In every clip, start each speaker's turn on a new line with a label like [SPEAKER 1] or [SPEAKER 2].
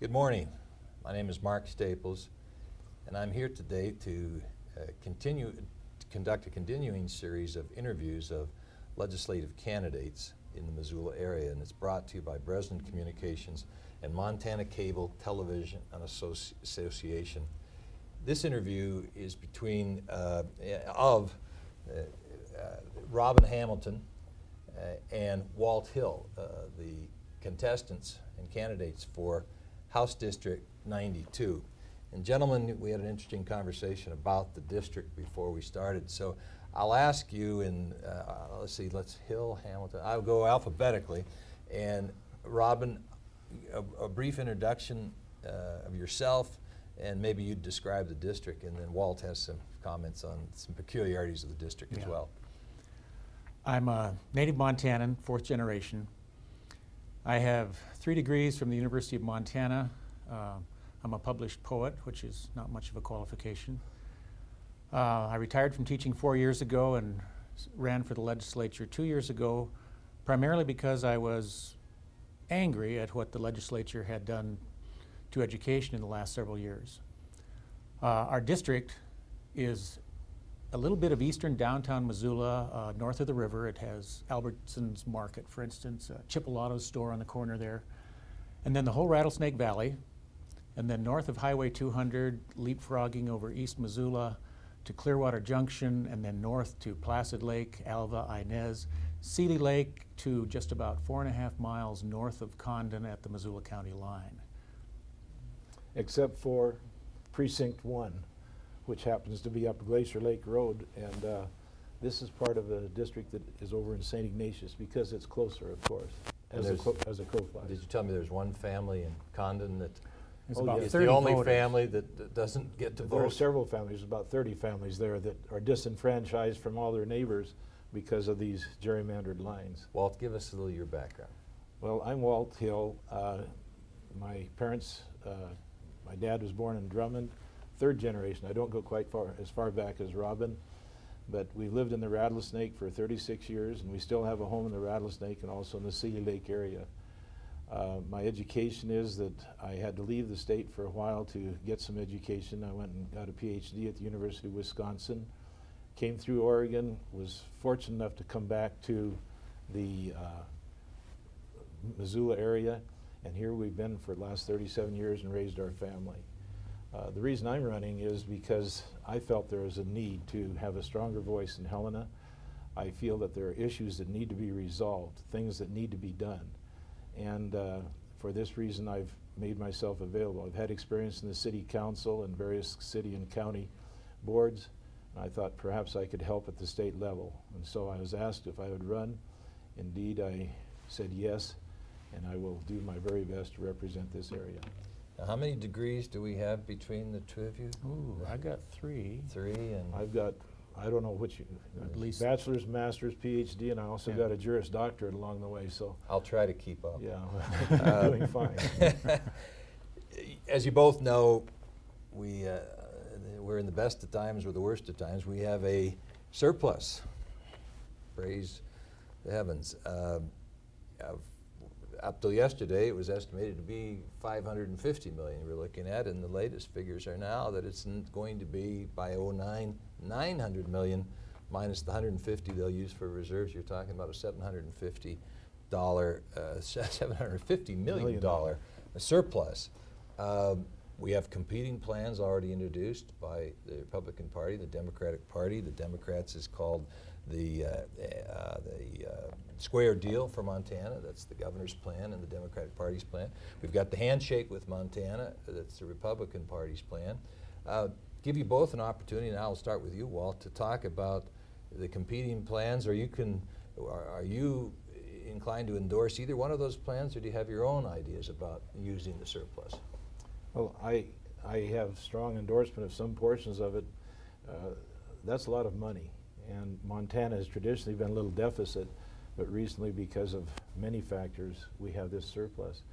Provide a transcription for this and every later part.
[SPEAKER 1] Good morning. My name is Mark Staples, and I'm here today to conduct a continuing series of interviews of legislative candidates in the Missoula area, and it's brought to you by Breslin Communications and Montana Cable Television and Association. This interview is between Robin Hamilton and Walt Hill, the contestants and candidates for House District 92. And gentlemen, we had an interesting conversation about the district before we started. So I'll ask you in, let's Hill, Hamilton, I'll go alphabetically. And Robin, a brief introduction of yourself, and maybe you'd describe the district, and then Walt has some comments on some peculiarities of the district as well.
[SPEAKER 2] I'm a native Montanan, fourth generation. I have 3 degrees from the University of Montana. I'm a published poet, which is not much of a qualification. I retired from teaching 4 years ago and ran for the legislature 2 years ago, primarily because I was angry at what the legislature had done to education in the last several years. Our district is a little bit of eastern downtown Missoula, north of the river. It has Albertson's Market, for instance, Chipolato's store on the corner there, and then the whole Rattlesnake Valley, and then north of Highway 200, leapfrogging over East Missoula to Clearwater Junction, and then north to Placid Lake, Alva, Inez, Seeley Lake to just about 4.5 miles north of Condon at the Missoula County line.
[SPEAKER 3] Except for Precinct 1, which happens to be up Glacier Lake Road, and this is part of a district that is over in St. Ignatius because it's closer, of course, as a crow flies.
[SPEAKER 1] Did you tell me there's one family in Condon that
[SPEAKER 2] It's
[SPEAKER 3] Oh,
[SPEAKER 2] about
[SPEAKER 3] yeah.
[SPEAKER 1] is
[SPEAKER 2] 30
[SPEAKER 1] the only
[SPEAKER 2] voters.
[SPEAKER 1] family that doesn't get to
[SPEAKER 3] There are
[SPEAKER 1] vote?
[SPEAKER 3] several families, about 30 families there that are disenfranchised from all their neighbors because of these gerrymandered lines.
[SPEAKER 1] Walt, give us a little of your background.
[SPEAKER 3] Well, I'm Walt Hill. My parents, my dad was born in Drummond, 3rd generation. I don't go quite as far back as Robin, but we've lived in the Rattlesnake for 36 years, and we still have a home in the Rattlesnake and also in the Seeley Lake area. My education is that I had to leave the state for a while to get some education. I went and got a PhD at the University of Wisconsin, came through Oregon, was fortunate enough to come back to the Missoula area, and here we've been for the last 37 years and raised our family. The reason I'm running is because I felt there was a need to have a stronger voice in Helena. I feel that there are issues that need to be resolved, things that need to be done. And for this reason, I've made myself available. I've had experience in the city council and various city and county boards. And I thought perhaps I could help at the state level. And so I was asked if I would run. Indeed, I said yes, and I will do my very best to represent this area.
[SPEAKER 1] Now, how many degrees do we have between the two of you?
[SPEAKER 2] Ooh, I got 3.
[SPEAKER 1] 3 and
[SPEAKER 3] I've got, I don't know which,
[SPEAKER 2] At least-
[SPEAKER 3] bachelor's, master's, PhD, and I also
[SPEAKER 2] Yeah.
[SPEAKER 3] got a Juris Doctorate along the way, so
[SPEAKER 1] I'll try to keep up.
[SPEAKER 3] yeah, I'm doing fine.
[SPEAKER 1] As you both know, we're in the best of times or the worst of times. We have a surplus. Praise the heavens. Up till yesterday, it was estimated to be $550 million we're looking at, and the latest figures are now that it's going to be by 09, $900 million minus the $150 they'll use for reserves. You're talking about a $750 million surplus. We have competing plans already introduced by the Republican Party, the Democratic Party. The Democrats is called the Square Deal for Montana. That's the governor's plan and the Democratic Party's plan. We've got the handshake with Montana. That's the Republican Party's plan. Give you both an opportunity, and I'll start with you, Walt, to talk about the competing plans. Are you inclined to endorse either one of those plans, or do you have your own ideas about using the surplus?
[SPEAKER 3] Well, I have strong endorsement of some portions of it. That's a lot of money, and Montana has traditionally been a little deficit, but recently, because of many factors, we have this surplus.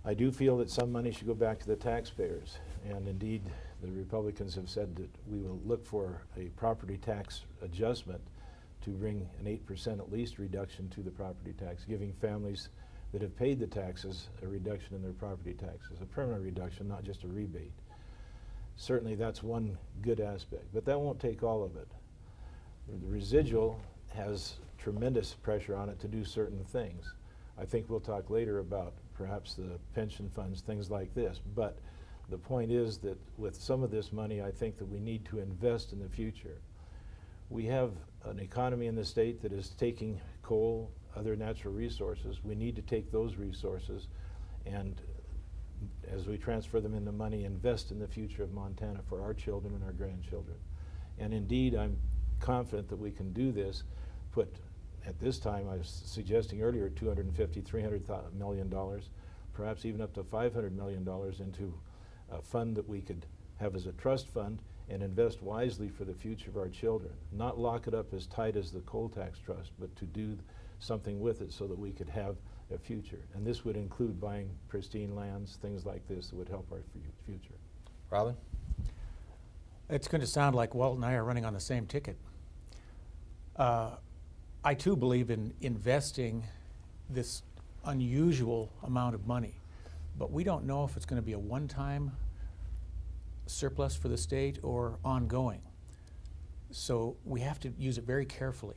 [SPEAKER 3] I do feel that some money should go back to the taxpayers, and indeed the Republicans have said that we will look for a property tax adjustment to bring an 8% at least reduction to the property tax, giving families that have paid the taxes a reduction in their property taxes, a permanent reduction, not just a rebate. Certainly that's one good aspect, but that won't take all of it. The residual has tremendous pressure on it to do certain things. I think we'll talk later about perhaps the pension funds, things like this, but the point is that with some of this money, I think that we need to invest in the future. We have an economy in the state that is taking coal, other natural resources. We need to take those resources and, as we transfer them into money, invest in the future of Montana for our children and our grandchildren. And indeed, I'm confident that we can do this. Put, at this time, I was suggesting earlier, $250, $300 million, perhaps even up to $500 million into a fund that we could have as a trust fund and invest wisely for the future of our children. Not lock it up as tight as the coal tax trust, but to do something with it so that we could have a future. And this would include buying pristine lands, things like this that would help our future.
[SPEAKER 1] Robin?
[SPEAKER 2] It's going to sound like Walt and I are running on the same ticket. I too believe in investing this unusual amount of money, but we don't know if it's going to be a one-time surplus for the state or ongoing. So we have to use it very carefully.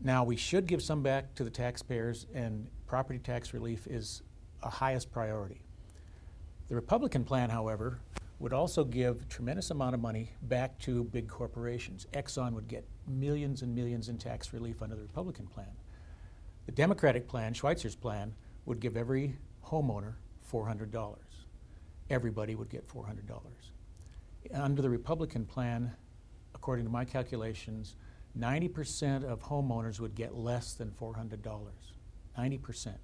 [SPEAKER 2] Now, we should give some back to the taxpayers, and property tax relief is a highest priority. The Republican plan, however, would also give a tremendous amount of money back to big corporations. Exxon would get millions and millions in tax relief under the Republican plan. The Democratic plan, Schweitzer's plan, would give every homeowner $400. Everybody would get $400. Under the Republican plan, according to my calculations, 90% of homeowners would get less than $400, 90%.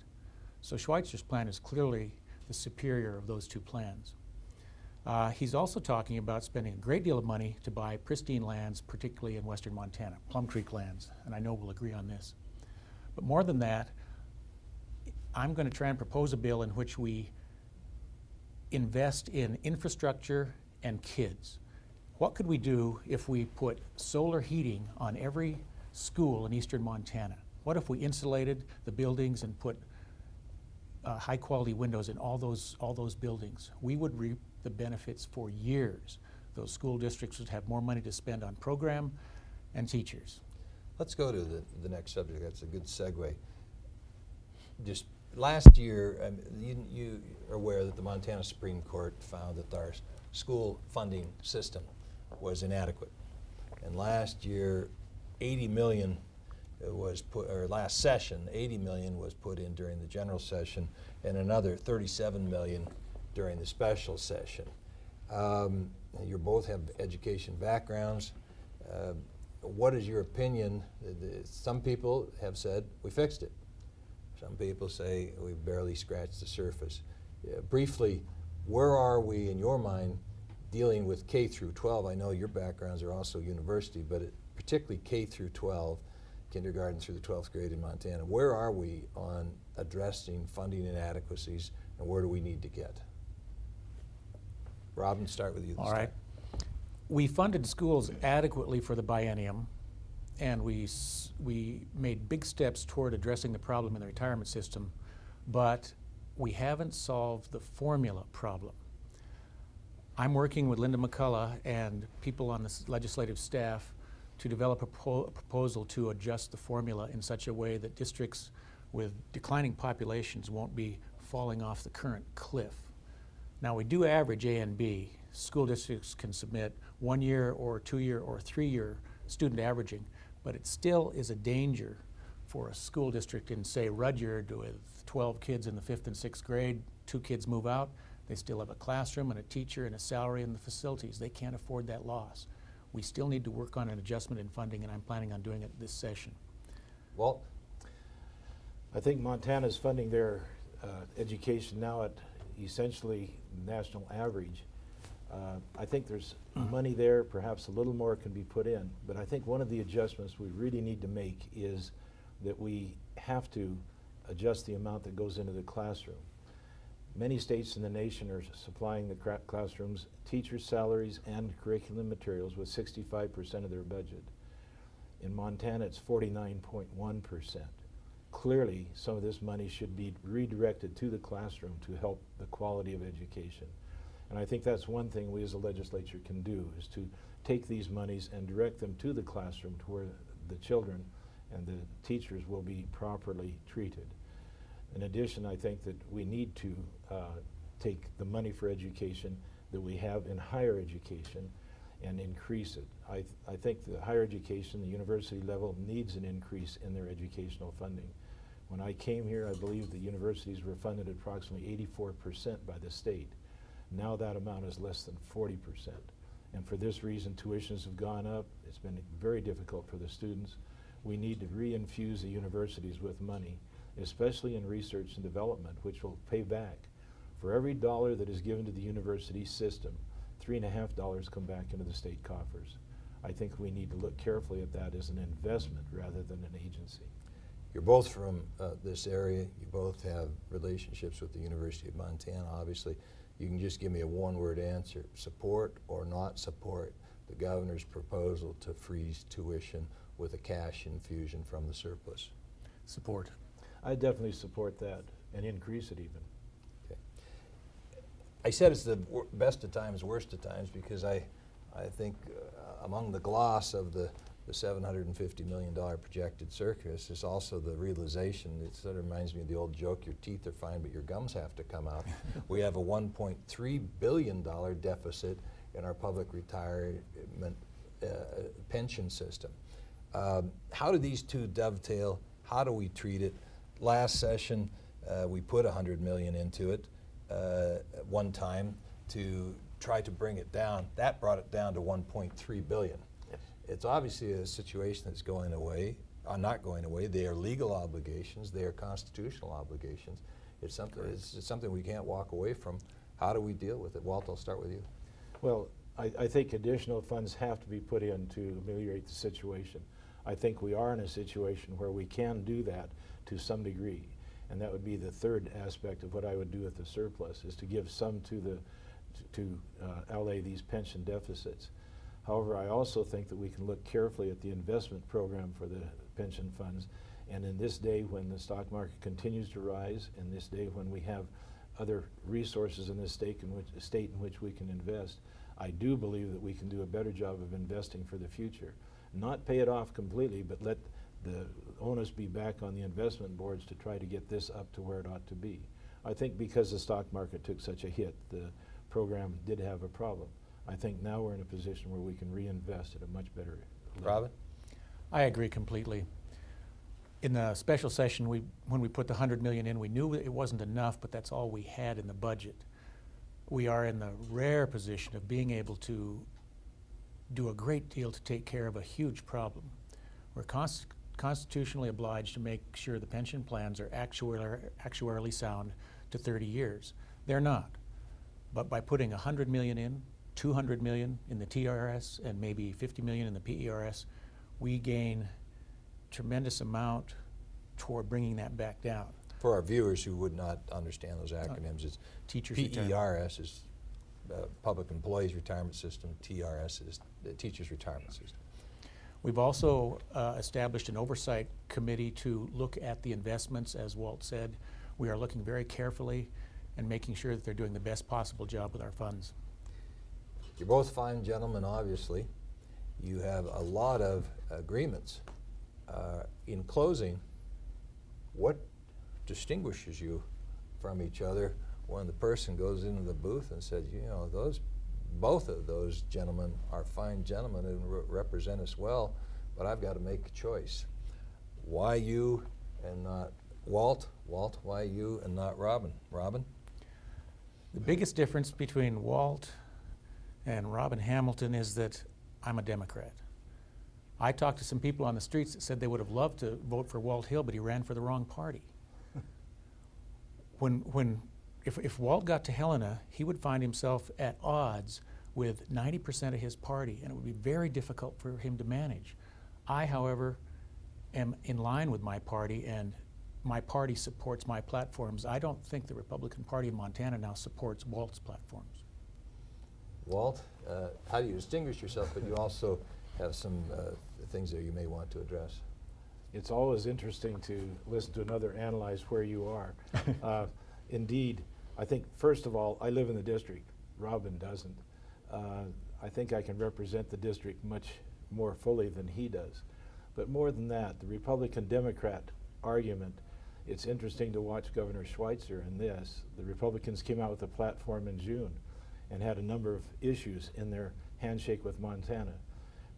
[SPEAKER 2] So Schweitzer's plan is clearly the superior of those two plans. He's also talking about spending a great deal of money to buy pristine lands, particularly in western Montana, Plum Creek lands, and I know we'll agree on this. But more than that, I'm going to try and propose a bill in which we invest in infrastructure and kids. What could we do if we put solar heating on every school in eastern Montana? What if we insulated the buildings and put high quality windows in all those buildings? We would reap the benefits for years. Those school districts would have more money to spend on program and teachers.
[SPEAKER 1] Let's go to the next subject. That's a good segue. Just last year, you are aware that the Montana Supreme Court found that our school funding system was inadequate. And last year, 80 million was put, or last session, 80 million was put in during the general session, and another 37 million during the special session. You both have education backgrounds. What is your opinion? Some people have said we fixed it. Some people say we've barely scratched the surface. Briefly, where are we in your mind dealing with K through 12? I know your backgrounds are also university, but particularly K through 12, kindergarten through the 12th grade in Montana. Where are we on addressing funding inadequacies, and where do we need to get? Robin, start with you this
[SPEAKER 2] All right.
[SPEAKER 1] time.
[SPEAKER 2] We funded schools adequately for the biennium, and we made big steps toward addressing the problem in the retirement system, but we haven't solved the formula problem. I'm working with Linda McCullough and people on the legislative staff to develop a proposal to adjust the formula in such a way that districts with declining populations won't be falling off the current cliff. Now, we do average A and B. School districts can submit 1 year or 2 year or 3 year student averaging, but it still is a danger for a school district in, say, Rudyard with 12 kids in the 5th and 6th grade, 2 kids move out, they still have a classroom and a teacher and a salary and the facilities. They can't afford that loss. We still need to work on an adjustment in funding, and I'm planning on doing it this session.
[SPEAKER 1] Walt?
[SPEAKER 3] I think Montana's funding their education now at essentially national average. I think there's money there, perhaps a little more can be put in, but I think one of the adjustments we really need to make is that we have to adjust the amount that goes into the classroom. Many states in the nation are supplying the classrooms, teachers' salaries, and curriculum materials with 65% of their budget. In Montana, it's 49.1%. clearly some of this money should be redirected to the classroom to help the quality of education. And I think that's one thing we as a legislature can do, is to take these monies and direct them to the classroom to where the children and the teachers will be properly treated. In addition, I think that we need to take the money for education that we have in higher education and increase it. I think the higher education, the university level, needs an increase in their educational funding. When I came here, I believe the universities were funded approximately 84% by the state. Now that amount is less than 40%. And for this reason, tuitions have gone up. It's been very difficult for the students. We need to reinfuse the universities with money, especially in research and development, which will pay back. For every dollar that is given to the university system, $3.50 come back into the state coffers. I think we need to look carefully at that as an investment rather than an agency.
[SPEAKER 1] You're both from this area. You both have relationships with the University of Montana, obviously. You can just give me a one-word answer: support or not support the governor's proposal to freeze tuition with a cash infusion from the surplus.
[SPEAKER 2] Support.
[SPEAKER 3] I definitely support that and increase it even.
[SPEAKER 1] Okay. I said it's the best of times, worst of times, because I think among the gloss of the $750 million projected surplus is also the realization. It sort of reminds me of the old joke, your teeth are fine but your gums have to come out. We have a $1.3 billion deficit in our public retirement pension system. How do these two dovetail? How do we treat it? Last session we put $100 million into it at one time to try to bring it down. That brought it down to $1.3 billion. It's obviously a situation that's going away, not going away. They are legal obligations. They are constitutional obligations. It's something we can't walk away from. How do we deal with it? Walt, I'll start with you.
[SPEAKER 3] Well, I think additional funds have to be put in to ameliorate the situation. I think we are in a situation where we can do that to some degree. And that would be the third aspect of what I would do with the surplus, is to give some to allay these pension deficits. However, I also think that we can look carefully at the investment program for the pension funds. And in this day when the stock market continues to rise, in this day when we have other resources in this state in which we can invest, I do believe that we can do a better job of investing for the future. Not pay it off completely, but let the onus be back on the investment boards to try to get this up to where it ought to be. I think because the stock market took such a hit, the program did have a problem. I think now we're in a position where we can reinvest at a much better level.
[SPEAKER 1] Robin?
[SPEAKER 2] I agree completely. In the special session, when we put the $100 million in, we knew it wasn't enough, but that's all we had in the budget. We are in the rare position of being able to do a great deal to take care of a huge problem. We're constitutionally obliged to make sure the pension plans are actuarially sound to 30 years. They're not. But by putting $100 million in, $200 million in the TRS and maybe $50 million in the PERS, we gain tremendous amount toward bringing that back down.
[SPEAKER 1] For our viewers who would not understand those acronyms, it's
[SPEAKER 2] Teachers'
[SPEAKER 1] PERS is Public Employees Retirement System, TRS is the Teachers' Retirement System.
[SPEAKER 2] We've also established an oversight committee to look at the investments. As Walt said, we are looking very carefully and making sure that they're doing the best possible job with our funds.
[SPEAKER 1] You're both fine gentlemen, obviously. You have a lot of agreements. In closing, what distinguishes you from each other when the person goes into the booth and says, you know, both of those gentlemen are fine gentlemen and represent us well, but I've got to make a choice. Why you and not Walt? Walt, why you and not Robin? Robin?
[SPEAKER 2] The biggest difference between Walt and Robin Hamilton is that I'm a Democrat. I talked to some people on the streets that said they would have loved to vote for Walt Hill, but he ran for the wrong party. If Walt got to Helena, he would find himself at odds with 90% of his party, and it would be very difficult for him to manage. I, however, am in line with my party, and my party supports my platforms. I don't think the Republican Party of Montana now supports Walt's platforms.
[SPEAKER 1] Walt, how do you distinguish yourself, but you also have some things that you may want to address?
[SPEAKER 3] It's always interesting to listen to another analyze where you are. Indeed, I think, first of all, I live in the district. Robin doesn't. I think I can represent the district much more fully than he does. But more than that, the Republican-Democrat argument, it's interesting to watch Governor Schweitzer in this. The Republicans came out with a platform in June and had a number of issues in their handshake with Montana.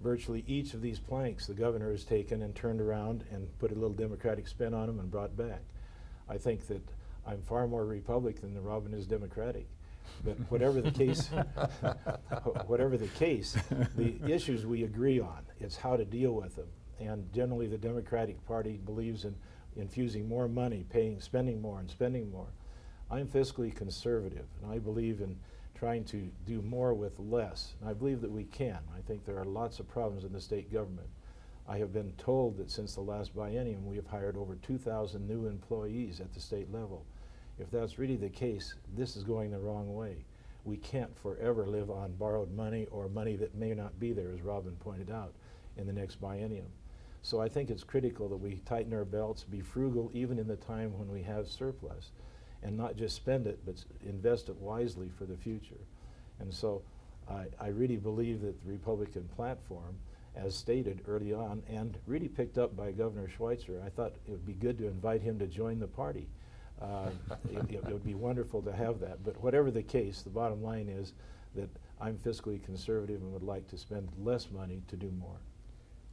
[SPEAKER 3] Virtually each of these planks the governor has taken and turned around and put a little Democratic spin on them and brought back. I think that I'm far more Republican than Robin is Democratic. But whatever the case, the issues we agree on, it's how to deal with them. And generally the Democratic Party believes in infusing more money, spending more and spending more. I'm fiscally conservative, and I believe in trying to do more with less. And I believe that we can. I think there are lots of problems in the state government. I have been told that since the last biennium we have hired over 2,000 new employees at the state level. If that's really the case, this is going the wrong way. We can't forever live on borrowed money or money that may not be there, as Robin pointed out, in the next biennium. So I think it's critical that we tighten our belts, be frugal even in the time when we have surplus, and not just spend it, but invest it wisely for the future. And so I really believe that the Republican platform, as stated early on, and really picked up by Governor Schweitzer, I thought it would be good to invite him to join the party. It would be wonderful to have that. But whatever the case, the bottom line is that I'm fiscally conservative and would like to spend less money to do more.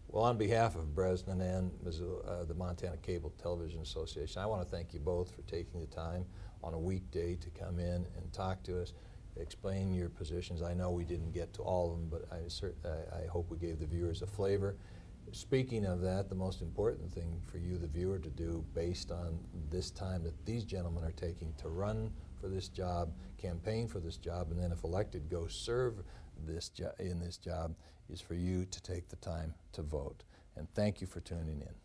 [SPEAKER 1] Well, on behalf of Bresnan and the Montana Cable Television Association, I want to thank you both for taking the time on a weekday to come in and talk to us, explain your positions. I know we didn't get to all of them, but I hope we gave the viewers a flavor. Speaking of that, the most important thing for you, the viewer, to do based on this time that these gentlemen are taking to run for this job, campaign for this job, and then if elected, go serve in this job, is for you to take the time to vote. And thank you for tuning in.